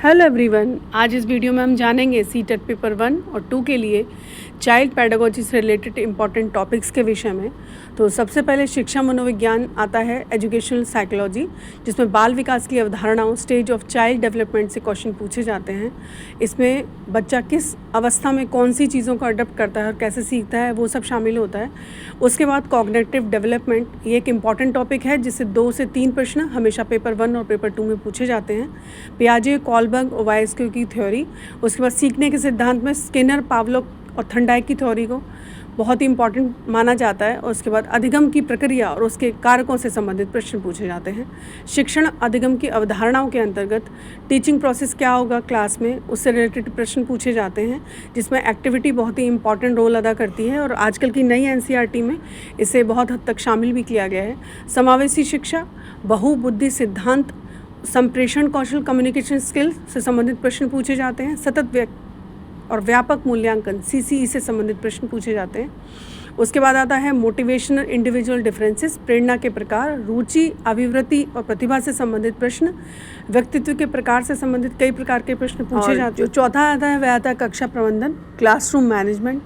Hello everyone, आज इस video में हम जानेंगे सीटेट पेपर 1 और 2 के लिए चाइल्ड पैडागोजी से रिलेटेड इंपॉर्टेंट टॉपिक्स के विषय में। तो सबसे पहले शिक्षा मनोविज्ञान आता है, एजुकेशनल साइकोलॉजी, जिसमें बाल विकास की अवधारणाओं, स्टेज ऑफ चाइल्ड डेवलपमेंट से क्वेश्चन पूछे जाते हैं। इसमें बच्चा किस अवस्था में कौन सी चीज़ों को अडॉप्ट करता है और कैसे सीखता है, वो सब शामिल होता है। उसके बाद कॉग्निटिव डेवलपमेंट, ये एक इम्पॉर्टेंट टॉपिक है जिससे 2 से 3 प्रश्न हमेशा पेपर 1 और पेपर 2 में पूछे जाते हैं। पियाजे, कोलबर्ग और वायस्क्यू की थ्योरी। उसके बाद सीखने के सिद्धांत में स्किनर, पावलोव और थर्नडाइक की थ्योरी को बहुत ही इंपॉर्टेंट माना जाता है। और उसके बाद अधिगम की प्रक्रिया और उसके कारकों से संबंधित प्रश्न पूछे जाते हैं। शिक्षण अधिगम की अवधारणाओं के अंतर्गत टीचिंग प्रोसेस क्या होगा क्लास में, उससे रिलेटेड प्रश्न पूछे जाते हैं, जिसमें एक्टिविटी बहुत ही इंपॉर्टेंट रोल अदा करती है और आजकल की नई एनसीईआरटी में इसे बहुत हद तक शामिल भी किया गया है। समावेशी शिक्षा, बहुबुद्धि सिद्धांत, संप्रेषण कौशल, कम्युनिकेशन स्किल्स से संबंधित प्रश्न पूछे जाते हैं। सतत और व्यापक मूल्यांकन, सीसीई से संबंधित प्रश्न पूछे जाते हैं। उसके बाद आता है मोटिवेशनल इंडिविजुअल डिफरेंसेस, प्रेरणा के प्रकार, रुचि, अभिवृत्ति और प्रतिभा से संबंधित प्रश्न, व्यक्तित्व के प्रकार से संबंधित कई प्रकार के प्रश्न पूछे जाते हैं। जो चौथा आता है वह आता है कक्षा प्रबंधन, क्लासरूम मैनेजमेंट,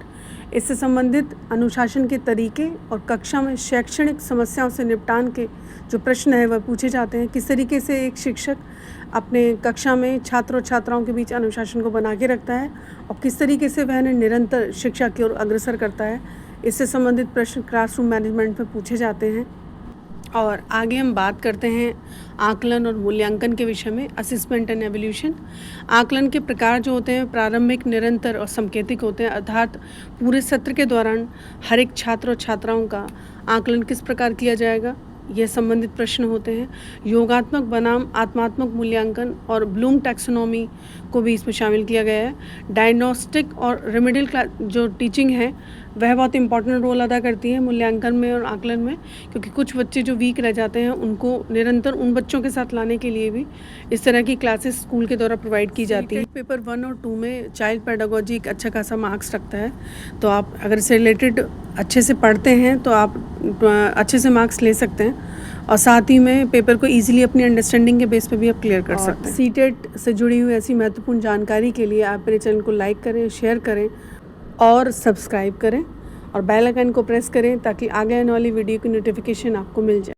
इससे संबंधित अनुशासन के तरीके और कक्षा में शैक्षणिक समस्याओं से निपटान के जो प्रश्न है वह पूछे जाते हैं। किस तरीके से एक शिक्षक अपने कक्षा में छात्र और छात्राओं के बीच अनुशासन को बना के रखता है और किस तरीके से वह निरंतर शिक्षा की ओर अग्रसर करता है, इससे संबंधित प्रश्न क्लासरूम मैनेजमेंट में पूछे जाते हैं। और आगे हम बात करते हैं आकलन और मूल्यांकन के विषय में, असेसमेंट एंड एवोल्यूशन। आकलन के प्रकार जो होते हैं प्रारंभिक, निरंतर और संकेतिक होते हैं, अर्थात पूरे सत्र के दौरान हर एक छात्र और छात्राओं का आकलन किस प्रकार किया जाएगा, ये संबंधित प्रश्न होते हैं। योगात्मक बनाम आत्मात्मक मूल्यांकन और ब्लूम टैक्सोनॉमी को भी इसमें शामिल किया गया है। डायग्नोस्टिक और रेमेडियल क्लास जो टीचिंग है वह बहुत इंपॉर्टेंट रोल अदा करती है मूल्यांकन में और आकलन में, क्योंकि कुछ बच्चे जो वीक रह जाते हैं उनको निरंतर उन बच्चों के साथ लाने के लिए भी इस तरह की क्लासेस स्कूल के द्वारा प्रोवाइड की जाती है। पेपर 1 और 2 में चाइल्ड पैडागोजी एक अच्छा खासा मार्क्स रखता है, तो आप अगर इससे रिलेटेड अच्छे से पढ़ते हैं तो आप अच्छे से मार्क्स ले सकते हैं और साथ ही में पेपर को इजीली अपनी अंडरस्टैंडिंग के बेस पे भी आप क्लियर कर सकते हैं। सीटेट से जुड़ी हुई ऐसी महत्वपूर्ण जानकारी के लिए आप मेरे चैनल को लाइक करें, शेयर करें और सब्सक्राइब करें और बेल आइकन को प्रेस करें ताकि आगे आने वाली वीडियो की नोटिफिकेशन आपको मिल जाए।